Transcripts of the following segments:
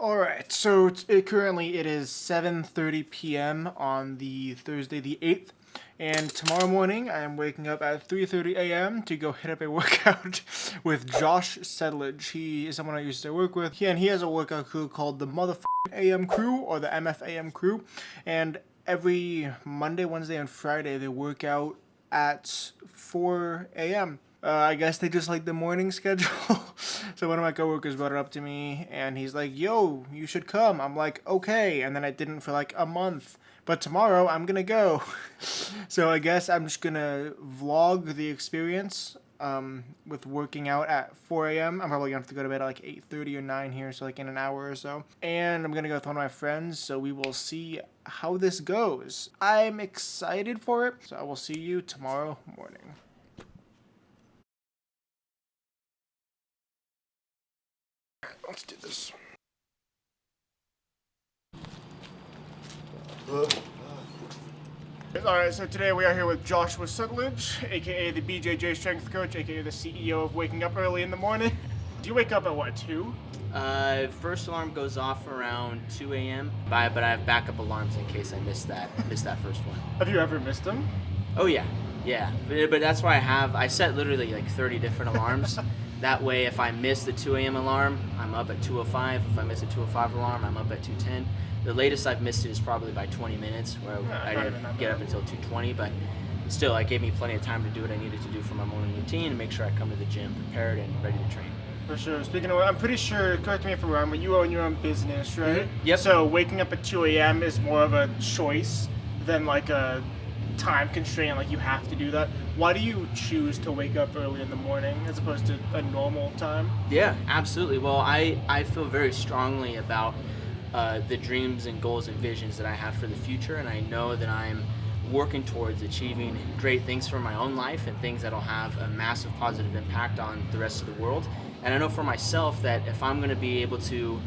All right, so currently it is 7:30 p.m. on the Thursday the 8th, and tomorrow morning I am waking up at 3:30 a.m. to go hit up a workout with Josh Sedledge. He is someone I used to work with, and he has a workout crew called the Motherfucking AM Crew, or the MFAM Crew, and every Monday, Wednesday, and Friday they work out at 4 a.m. I guess they just like the morning schedule. So one of my coworkers brought it up to me, and he's like, "Yo, you should come." I'm like, "Okay," and then I didn't for like a month. But tomorrow I'm gonna go. So I guess I'm just gonna vlog the experience with working out at 4 a.m. I'm probably gonna have to go to bed at like 8:30 or 9 here, so like in an hour or so. And I'm gonna go with one of my friends, so we will see how this goes. I'm excited for it, so I will see you tomorrow morning. Let's do this. Alright, so today we are here with Joshua Sedledge, aka the BJJ strength coach, aka the CEO of Waking Up Early in the Morning. Do you wake up at what, 2? First alarm goes off around 2 a.m. But I have backup alarms in case I miss that first one. Have you ever missed them? Oh yeah. But that's why I set literally like 30 different alarms. That way, if I miss the 2 a.m. alarm, I'm up at 2:05. If I miss a 2:05 alarm, I'm up at 2:10. The latest I've missed it is probably by 20 minutes, where I didn't get up until 2:20. But still, it gave me plenty of time to do what I needed to do for my morning routine and make sure I come to the gym prepared and ready to train. For sure. Speaking of, I'm pretty sure, correct me if I'm wrong, but you own your own business, right? Mm-hmm. Yep. So waking up at 2 a.m. is more of a choice than like a time constraint, like you have to do that. Why do you choose to wake up early in the morning as opposed to a normal time? Yeah, absolutely. Well, I feel very strongly about the dreams and goals and visions that I have for the future, and I know that I'm working towards achieving great things for my own life and things that'll have a massive positive impact on the rest of the world. And I know for myself that if I'm going to be able to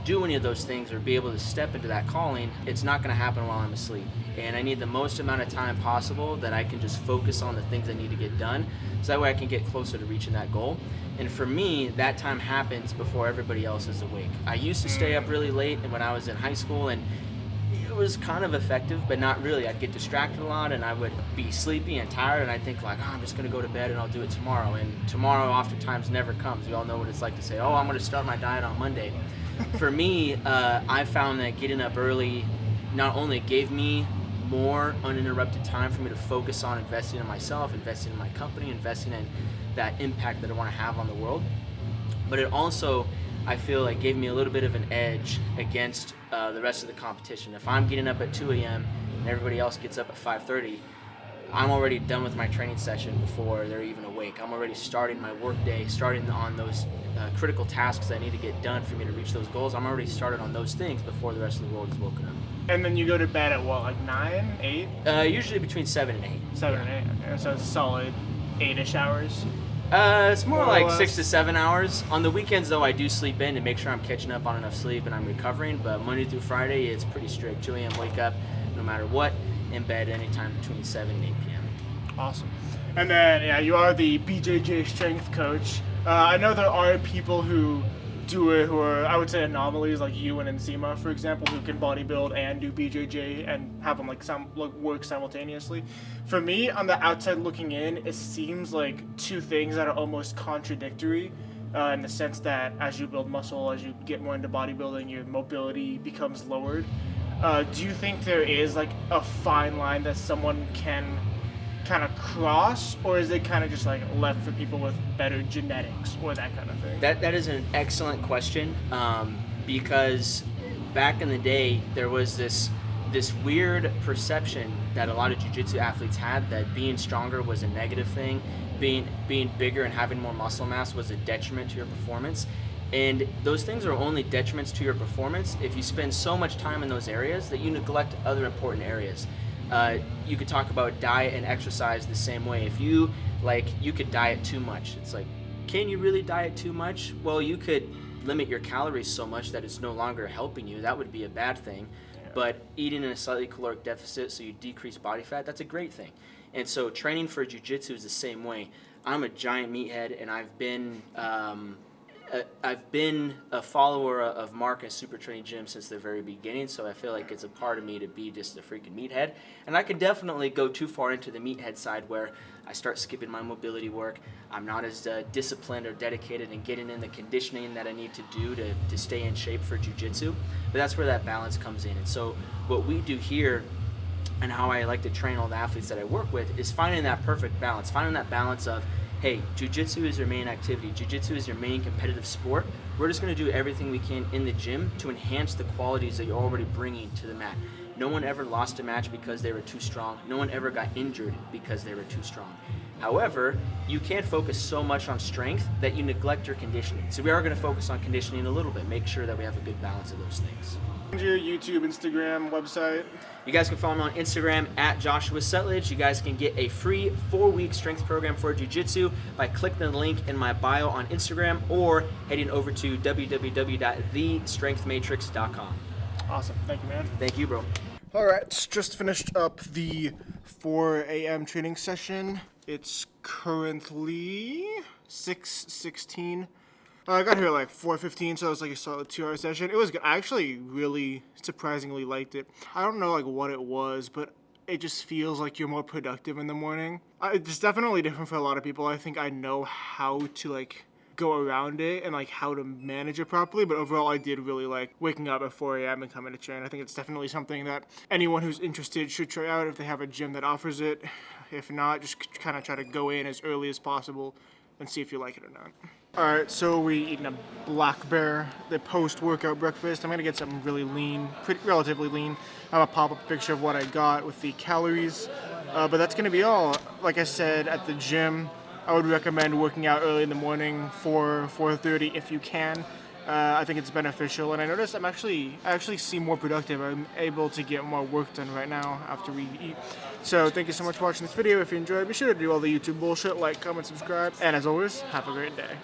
do any of those things or be able to step into that calling, it's not going to happen while I'm asleep. And I need the most amount of time possible that I can just focus on the things I need to get done, so that way I can get closer to reaching that goal. And for me, that time happens before everybody else is awake. I used to stay up really late when I was in high school, and it was kind of effective, but not really. I'd get distracted a lot, and I would be sleepy and tired, and I'd think like, I'm just going to go to bed and I'll do it tomorrow. And tomorrow oftentimes never comes. We all know what it's like to say, I'm going to start my diet on Monday. For me, I found that getting up early not only gave me more uninterrupted time for me to focus on investing in myself, investing in my company, investing in that impact that I want to have on the world, but it also, I feel like, gave me a little bit of an edge against the rest of the competition. If I'm getting up at 2 a.m. and everybody else gets up at 5:30, I'm already done with my training session before they're even awake. I'm already starting my work day, starting on those critical tasks I need to get done for me to reach those goals. I'm already started on those things before the rest of the world is woken up. And then you go to bed at what, like 9, 8? Usually between 7 and 8. 7 and 8, okay. So it's a solid 8-ish hours? It's more like 6 to 7 hours. On the weekends, though, I do sleep in to make sure I'm catching up on enough sleep and I'm recovering. But Monday through Friday, it's pretty strict. 2 a.m. wake up, no matter what, in bed anytime between 7 and 8 p.m. Awesome. And then, you are the BJJ strength coach. I know there are people who do it who are, I would say, anomalies, like you and Enzima, for example, who can bodybuild and do BJJ and have them work simultaneously. For me, on the outside looking in, it seems like two things that are almost contradictory, in the sense that as you build muscle, as you get more into bodybuilding, your mobility becomes lowered. Do you think there is like a fine line that someone can kind of cross, or is it kind of just like left for people with better genetics or that kind of thing? That is an excellent question, because back in the day there was this weird perception that a lot of jiu-jitsu athletes had, that being stronger was a negative thing, being bigger and having more muscle mass was a detriment to your performance. And those things are only detriments to your performance if you spend so much time in those areas that you neglect other important areas. You could talk about diet and exercise the same way. If you could diet too much. It's like, can you really diet too much? Well, you could limit your calories so much that it's no longer helping you. That would be a bad thing. Yeah. But eating in a slightly caloric deficit so you decrease body fat, that's a great thing. And so training for jiu-jitsu is the same way. I'm a giant meathead, and I've been I've been a follower of Marcus Super Training Gym since the very beginning, so I feel like it's a part of me to be just a freaking meathead. And I can definitely go too far into the meathead side where I start skipping my mobility work. I'm not as disciplined or dedicated in getting in the conditioning that I need to do to stay in shape for Jiu Jitsu. But that's where that balance comes in. And so what we do here, and how I like to train all the athletes that I work with, is finding that perfect balance. Finding that balance of, hey, Jiu-Jitsu is your main activity. Jiu-Jitsu is your main competitive sport. We're just going to do everything we can in the gym to enhance the qualities that you're already bringing to the mat. No one ever lost a match because they were too strong. No one ever got injured because they were too strong. However, you can't focus so much on strength that you neglect your conditioning. So we are going to focus on conditioning a little bit, make sure that we have a good balance of those things. Your YouTube, Instagram, website. You guys can follow me on Instagram at Joshua Sutledge. You guys can get a free 4-week strength program for Jiu-Jitsu by clicking the link in my bio on Instagram or heading over to www.thestrengthmatrix.com. Awesome. Thank you, man. Thank you, bro. All right, just finished up the 4 a.m. training session. It's currently 6:16. I got here at like 4:15, so it was like a solid 2-hour session. It was good. I actually really surprisingly liked it. I don't know like what it was, but it just feels like you're more productive in the morning. It's definitely different for a lot of people. I think I know how to like go around it and like how to manage it properly, but overall I did really like waking up at 4 a.m. and coming to train. I think it's definitely something that anyone who's interested should try out if they have a gym that offers it. If not, just kind of try to go in as early as possible and see if you like it or not. Alright, so we eating a Black Bear, the post-workout breakfast. I'm going to get something really lean, relatively lean. I'm going to pop up a picture of what I got with the calories. But that's going to be all. Like I said, at the gym, I would recommend working out early in the morning, 4:30 if you can. I think it's beneficial, and I noticed I actually seem more productive. I'm able to get more work done right now after we eat. So thank you so much for watching this video. If you enjoyed, be sure to do all the YouTube bullshit, like, comment, subscribe, and as always, have a great day.